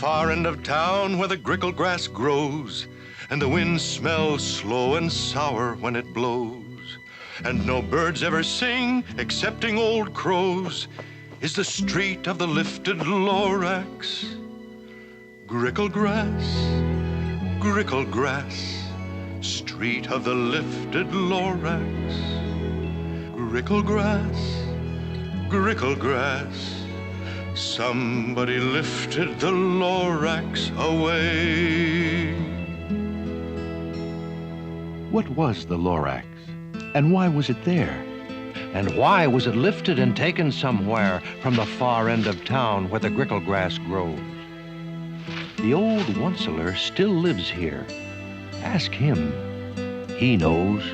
far end of town where the grickle grass grows, and the wind smells slow and sour when it blows, and no birds ever sing excepting old crows, is the street of the lifted Lorax. Grickle grass, street of the lifted Lorax. Grickle grass, somebody lifted the Lorax away. What was the Lorax, and why was it there? And why was it lifted and taken somewhere from the far end of town where the grickle grass grows? The old Onceler still lives here. Ask him. He knows.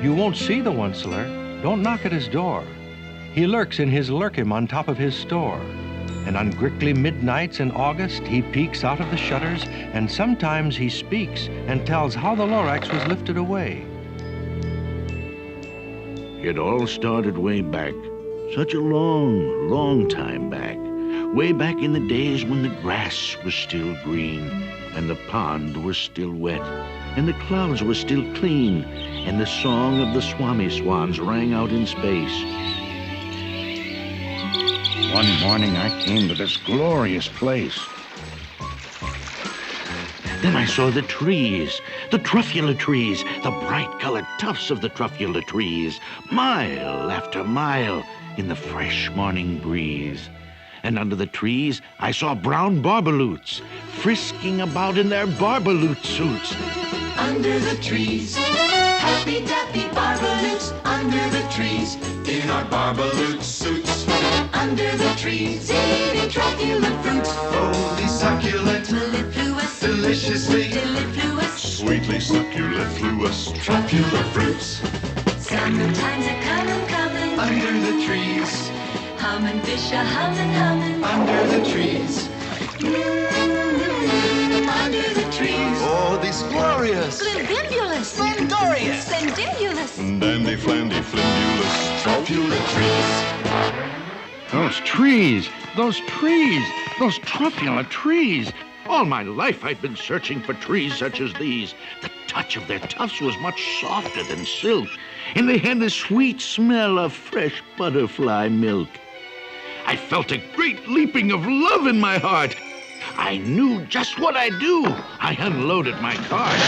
You won't see the Onceler. Don't knock at his door. He lurks in his lurkim on top of his store. And on grickly midnights in August, he peeks out of the shutters, and sometimes he speaks and tells how the Lorax was lifted away. It all started way back, such a long, long time back. Way back in the days when the grass was still green, and the pond was still wet, and the clouds were still clean, and the song of the swami swans rang out in space. One morning I came to this glorious place. Then I saw the trees, the truffula trees, the bright-colored tufts of the truffula trees, mile after mile in the fresh morning breeze. And under the trees, I saw brown barbaloots frisking about in their barbaloot suits. Under the trees, happy-dappy barbaloots. Under the trees, in our barbaloot suits. Under the trees, eating truffula fruits. Holy succulent, Mellifluous, deliciously, mellifluous, sweetly succulifluous truffula fruits. summertime's a-comin'. Under the trees, Hummin' fish a-hummin'. under the trees. Under the trees. Oh, these glorious, Splendibulous, splendorious, splendibulous. dandy, flandy, flimbulous truffula trees. Those trees, those truffula trees. All my life I'd been searching for trees such as these. The touch of their tufts was much softer than silk, and they had the sweet smell of fresh butterfly milk. I felt a great leaping of love in my heart. I knew just what I'd do. I unloaded my cart.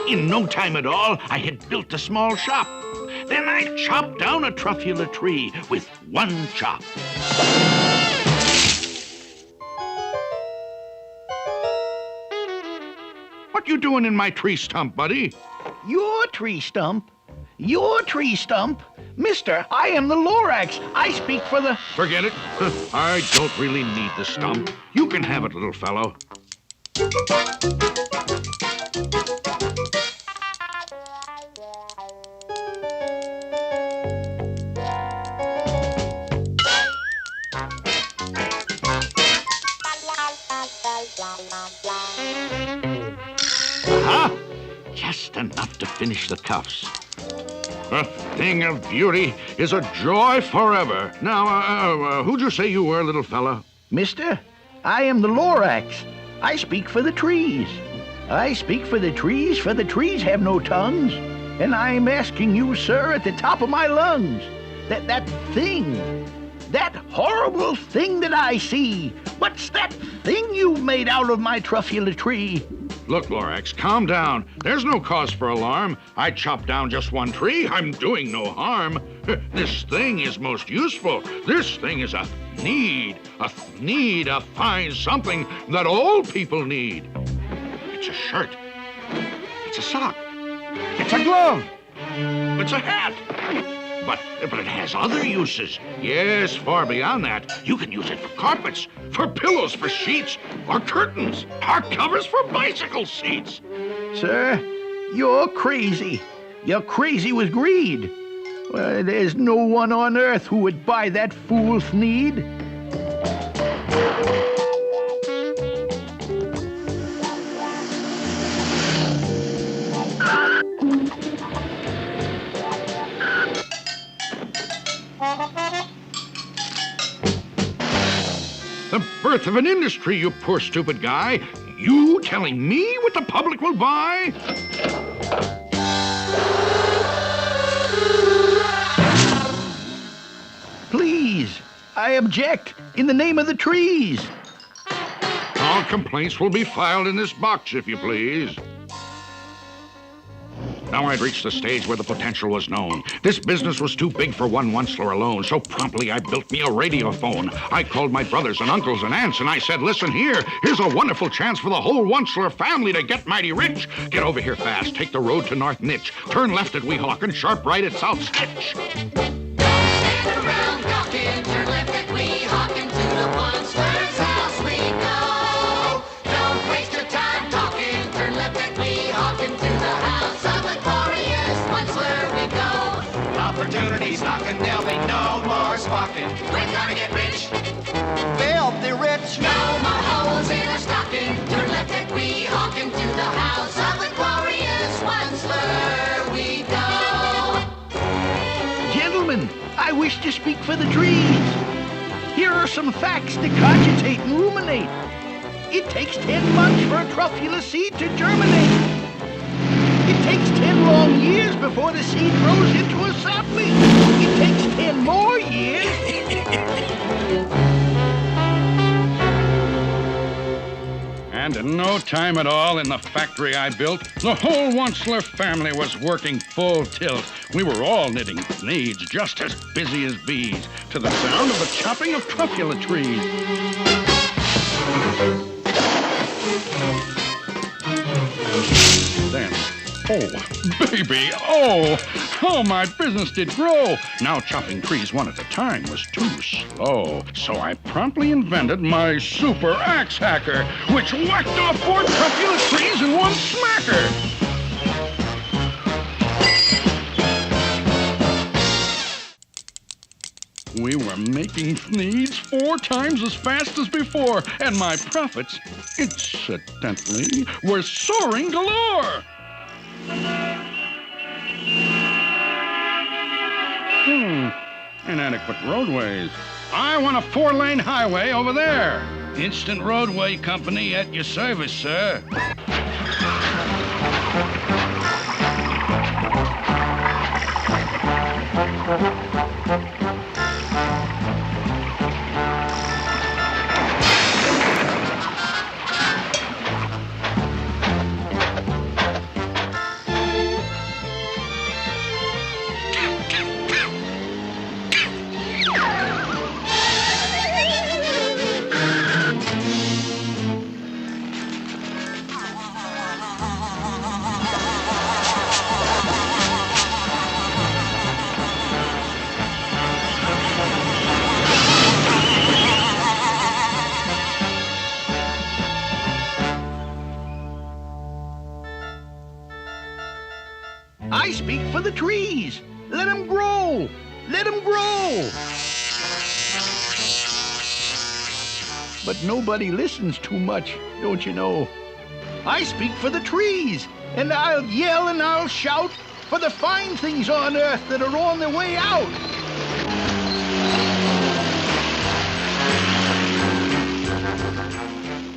In no time at all, I had built a small shop. Then I chopped down a truffula tree with one chop. What you doing in my tree stump, buddy? Your tree stump? Your tree stump? Mister, I am the Lorax. I speak for the... Forget it. I don't really need the stump. You can have it, little fellow. Aha! Just enough to finish the cuffs. A thing of beauty is a joy forever. Now, who'd you say you were, little fella? Mister, I am the Lorax. I speak for the trees. I speak for the trees have no tongues. And I'm asking you, sir, at the top of my lungs, that horrible thing that I see. What's that thing you've made out of my truffula tree? Look, Lorax, calm down. There's no cause for alarm. I chopped down just one tree. I'm doing no harm. This thing is most useful. This thing is a fine something that all people need. It's a shirt. It's a sock. It's a glove. It's a hat. But it has other uses. Yes, far beyond that. You can use it for carpets, for pillows, for sheets, or curtains, or covers for bicycle seats. Sir, you're crazy. You're crazy with greed. Well, there's no one on earth who would buy that fool's need. birth of an industry, you poor stupid guy. You telling me what the public will buy? Please, I object in the name of the trees. All complaints will be filed in this box, if you please. Now I'd reached the stage where the potential was known. This business was too big for one Onceler alone, so promptly I built me a radiophone. I called my brothers and uncles and aunts, and I said, listen here, here's a wonderful chance for the whole Onceler family to get mighty rich. Get over here fast, take the road to North Nitch, turn left at Weehawken, and sharp right at South Stitch. Stand around talking, turn left at Weehawken, to the Onceler's house we go. Don't waste your time talking, turn left at Weehawken, to the house of the glorious Onceler we go. Opportunities knocking, there'll be no more squawking. We're gonna get rich, filthy rich. No more holes in our stocking, turn left at Weehawken, to the house of the glorious Onceler we go. Gentlemen, I wish to speak for the trees. Here are some facts to cogitate and ruminate. It takes 10 months for a truffula seed to germinate. It takes 10 long years before the seed grows into a sapling. It takes 10 more years. And in no time at all in the factory I built, the whole Onceler family was working full tilt. We were all knitting needs, just as busy as bees, to the sound of the chopping of truffula trees. Then, oh, baby, oh, how my business did grow. Now chopping trees one at a time was too slow. So I promptly invented my super axe hacker, which whacked off 4 truffula trees in one smacker. We were making needs 4 times as fast as before, and my profits, incidentally, were soaring galore. Inadequate roadways. I want a 4-lane highway over there. Instant Roadway Company at your service, sir. I speak for the trees. Let them grow. Let them grow. But nobody listens too much, don't you know? I speak for the trees, and I'll yell and I'll shout for the fine things on earth that are on their way out.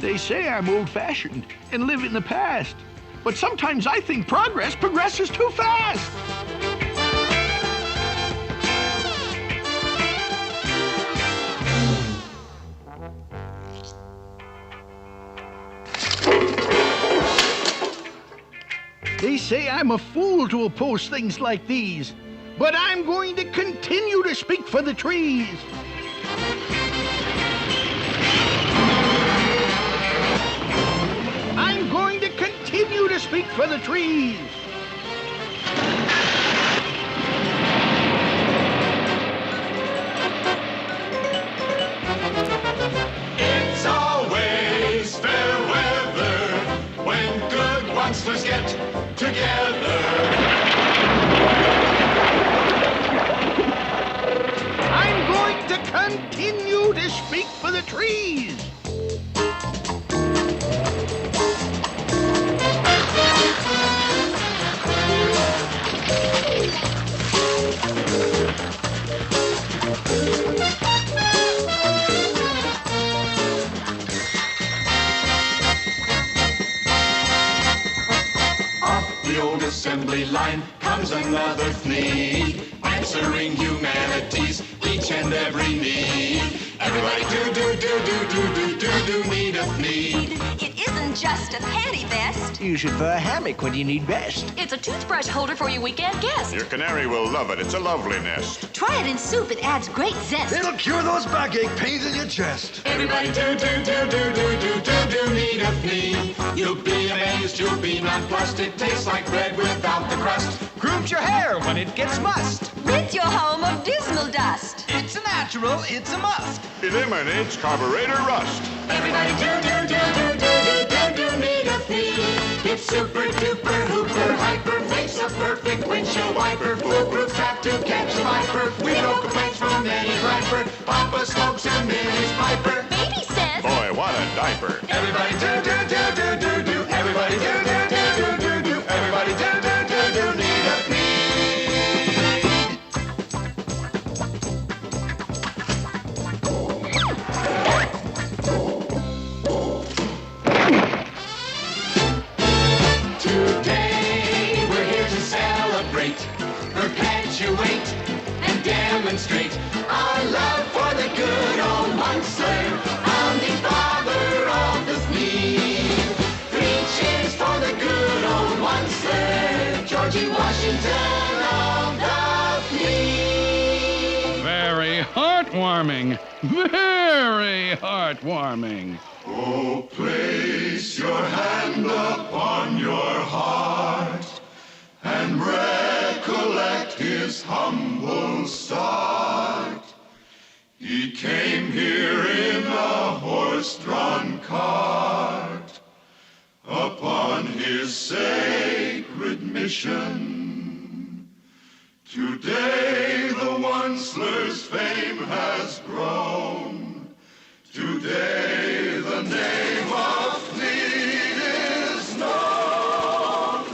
They say I'm old-fashioned and live in the past, but sometimes I think progress progresses too fast. They say I'm a fool to oppose things like these, but I'm going to continue to speak for the trees. I'm going to continue to speak for the trees. It's always fair weather when good Oncelers get together. I'm going to continue to speak for the trees. the old assembly line comes another fleet, answering humanity's each and every need. Everybody do need a fleet. It isn't just a panty vest. You should wear a hammock when you need rest. It's a toothbrush holder for your weekend guest. Your canary will love it. It's a lovely nest. Try it in soup. It adds great zest. It'll cure those backache pains in your chest. Everybody do need a fleet. You'll be amazed, you'll be nonplussed. It tastes like bread without the crust. Grooms your hair when it gets mussed. Rid your home of dismal dust. It's a natural, it's a must. Eliminates carburetor rust. Everybody do need a fleet. It's super duper hooper hyper, makes a perfect windshield wiper. Foolproof trap to catch a viper. We know complaints from any griper. Papa smokes and Minnie's piper. Baby says, Boy, what a diaper. Everybody do. Everybody do. Everybody do need a fleet. Today we're here to celebrate, perpetuate, and demonstrate our love for the good old monster, founding father of the fleet. 3 cheers for the good old monster, Georgie Washington of the fleet. Very heartwarming. Very heartwarming. Oh, place your hand upon your heart and recollect his humble start. He came here in a horse-drawn cart upon his sacred mission. Today the Onceler's fame has grown. Today the name of Fleet is known.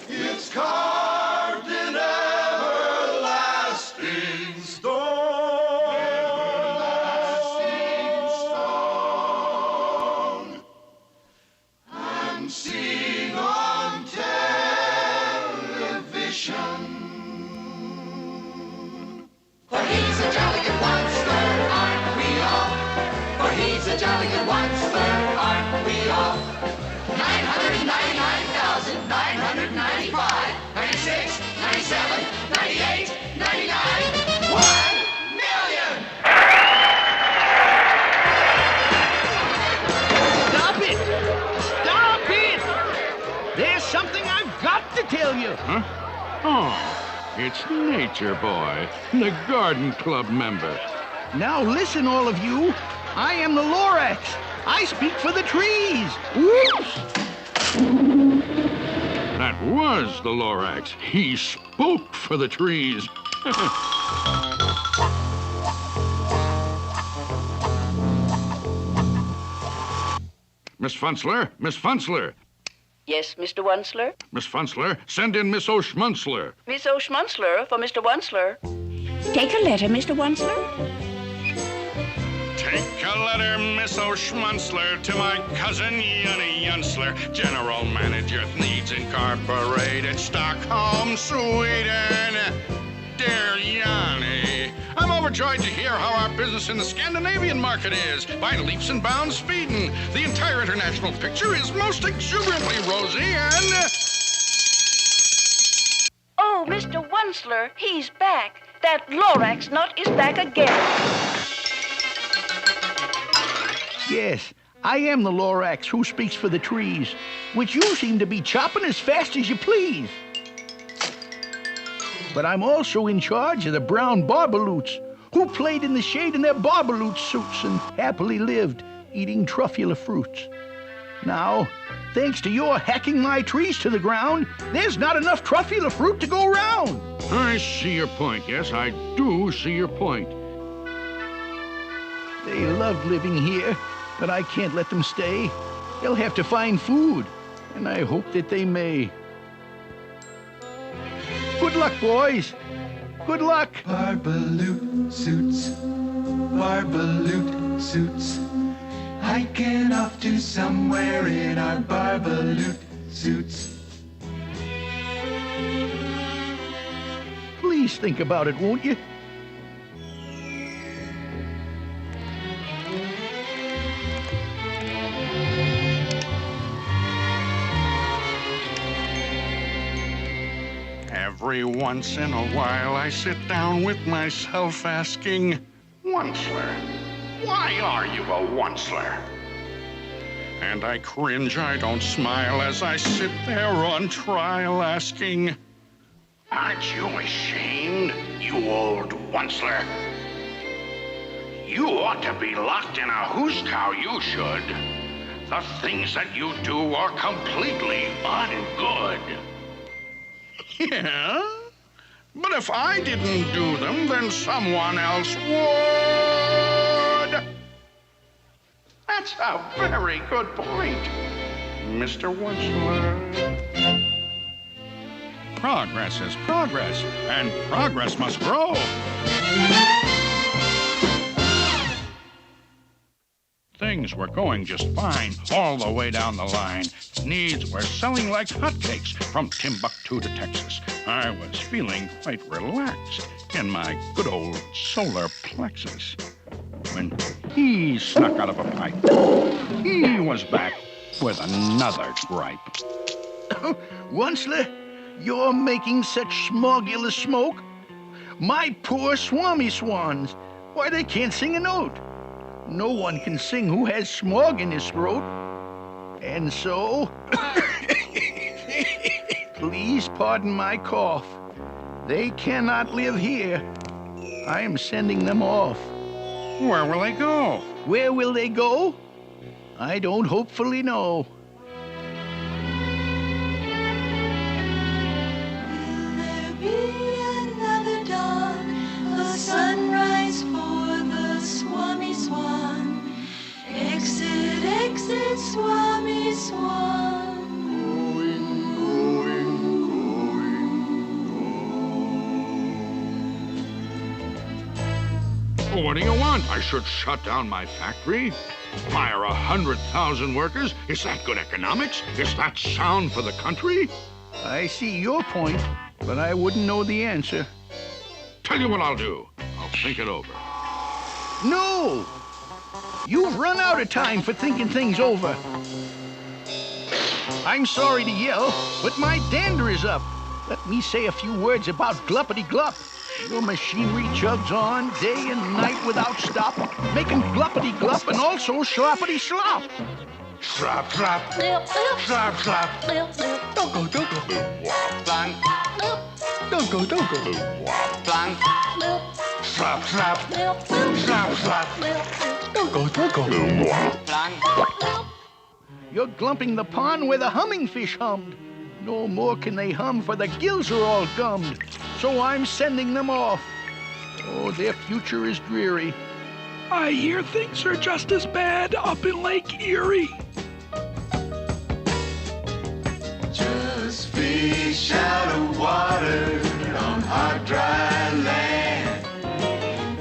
It's carved in everlasting stone. Everlasting stone. And seen on television. For he's a jolly good monster, aren't we all? For he's a jolly good monster, aren't we all? 999,995, 96, 97, 98, 99, 1 million! Stop it! Stop it! There's something I've got to tell you. Huh? Oh, it's Nature Boy, the Garden Club member. Now listen, all of you. I am the Lorax. I speak for the trees. Whoops! That was the Lorax. He spoke for the trees. Miss Funzler, Miss Funzler. Yes, Mr. Onceler? Miss Funzler, send in Miss O'Schmunzler. Miss O'Schmunzler for Mr. Onceler. Take a letter, Mr. Onceler. Take a letter, Miss O'Schmunzler, to my cousin Yunny Yunsler, General Manager Needs Incorporated, Stockholm, Sweden. Dear Yanni, I'm overjoyed to hear how our business in the Scandinavian market is. By leaps and bounds speeding. The entire international picture is most exuberantly rosy and... Oh, Mr. Onceler, he's back. That Lorax nut is back again. Yes, I am the Lorax who speaks for the trees, which you seem to be chopping as fast as you please. But I'm also in charge of the brown barbaloots, who played in the shade in their barbaloot suits and happily lived, eating truffula fruits. Now, thanks to your hacking my trees to the ground, there's not enough truffula fruit to go round. I see your point. Yes, I do see your point. They love living here, but I can't let them stay. They'll have to find food, and I hope that they may. Good luck, boys. Good luck. Barbaloot suits, barbaloot suits. Hiking off to somewhere in our barbaloot suits. Please think about it, won't you? Every once in a while I sit down with myself asking, Onceler, why are you a onceler? And I cringe, I don't smile as I sit there on trial asking, aren't you ashamed, you old onceler? You ought to be locked in a hoose cow, you should. The things that you do are completely ungood. Yeah? But if I didn't do them, then someone else would. That's a very good point, Mr. Onceler. Progress is progress, and progress must grow. Things were going just fine all the way down the line. Needs were selling like hotcakes from Timbuktu to Texas. I was feeling quite relaxed in my good old solar plexus when he snuck out of a pipe. He was back with another gripe. Onceler, you're making such smogulous smoke. My poor swami swans. Why, they can't sing a note. No one can sing who has smog in his throat. And so, please pardon my cough. They cannot live here. I am sending them off. Where will they go? Where will they go? I don't hopefully know. Will there be another dawn, a sunrise for the Swami Swan? Exit, exit, Swami Swan. What do you want? I should shut down my factory? Fire 100,000 workers? Is that good economics? Is that sound for the country? I see your point, but I wouldn't know the answer. Tell you what I'll do. I'll think it over. No! You've run out of time for thinking things over. I'm sorry to yell, but my dander is up. Let me say a few words about gluppity-glup. Your machinery chugs on day and night without stop, making gluppity-glup and also sloppity-slop. Slop, slop. Slop, slop. Don't go, don't go. Blank. Don't go, don't go. Blank. Slop, slop. Slop, slop. Don't go, don't go. Blank. You're glumping the pond where the humming fish hummed. No more can they hum, for the gills are all gummed. So I'm sending them off. Oh, their future is dreary. I hear things are just as bad up in Lake Erie. Just fish out of water on hot, dry land.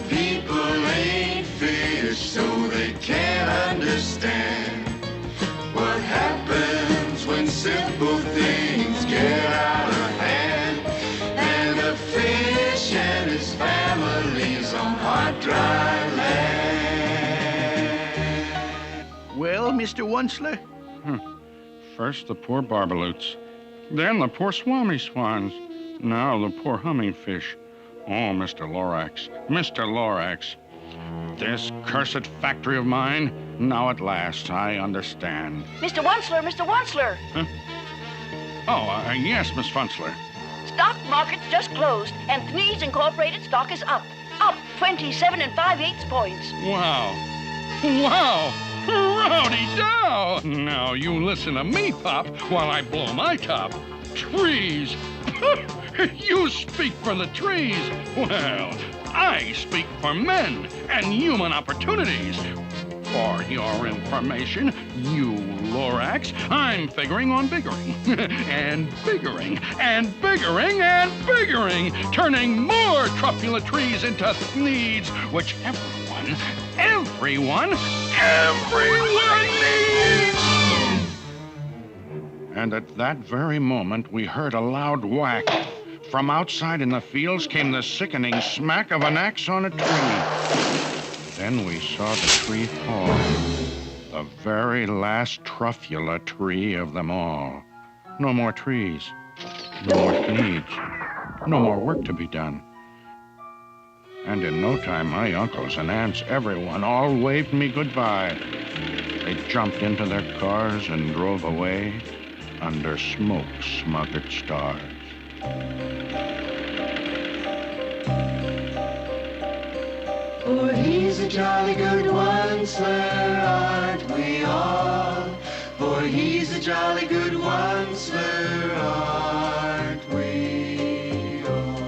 People ain't fish, so they can't understand what happens when simple things get out of hand. And a fish and his family's on hot, dry land. Well, Mr. Onceler? First the poor barbaloots, then the poor swami swans, now the poor humming fish. Oh, Mr. Lorax, Mr. Lorax. This cursed factory of mine, now at last I understand. Mr. Onceler, Mr. Onceler. Huh? Oh, yes, Miss Funzler. Stock market's just closed, and Thnees Incorporated stock is up. Up 27 5/8 points. Wow. Wow. Rowdy-dow! Now you listen to me, Pop, while I blow my top. Trees! You speak for the trees. Well, I speak for men and human opportunities. For your information, you Lorax, I'm figuring on biggering. And biggering, and biggering, and biggering, turning more truffula trees into Thneeds, which everyone needs! And at that very moment, we heard a loud whack from outside in the fields came the sickening smack of an axe on a tree. Then we saw the tree fall, the very last truffula tree of them all. No more trees, no more seeds, no more work to be done. And in no time, my uncles and aunts, everyone, all waved me goodbye. They jumped into their cars and drove away under smoke-smothered stars. For he's a jolly good one, sir, aren't we all? For he's a jolly good one, sir, aren't we all?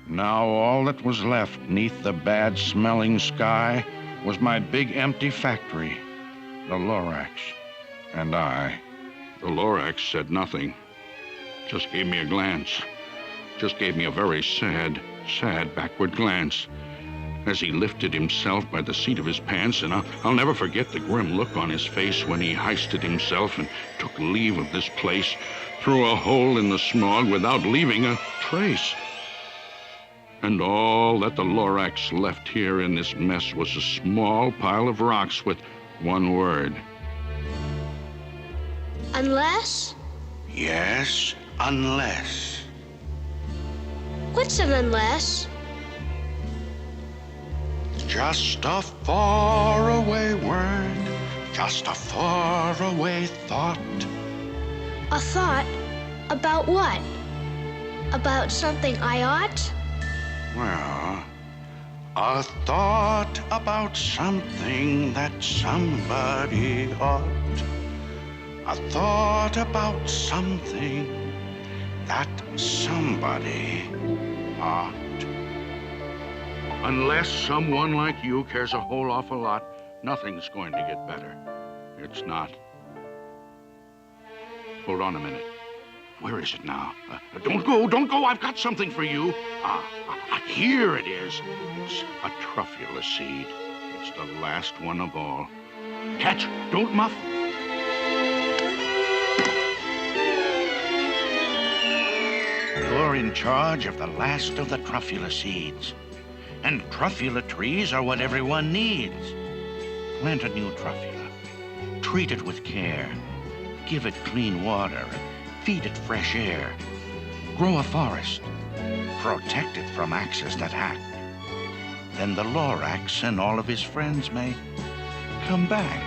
Now all that was left neath the bad-smelling sky was my big empty factory, the Lorax, and I. The Lorax said nothing. Just gave me a glance. Just gave me a very sad backward glance as he lifted himself by the seat of his pants, and I'll never forget the grim look on his face when he hoisted himself and took leave of this place through a hole in the smog without leaving a trace. And all that the Lorax left here in this mess was a small pile of rocks with one word. Unless? Yes, unless. What's an unless? Just a faraway word, just a faraway thought. A thought? About what? About something I ought? Well, a thought about something that somebody ought. A thought about something that somebody ought. Unless someone like you cares a whole awful lot, nothing's going to get better. It's not. Hold on a minute. Where is it now? Don't go. I've got something for you. Here it is. It's a truffula seed. It's the last one of all. Catch, don't muff. You're in charge of the last of the truffula seeds. And truffula trees are what everyone needs. Plant a new truffula. Treat it with care. Give it clean water. Feed it fresh air. Grow a forest. Protect it from axes that hack. Then the Lorax and all of his friends may come back.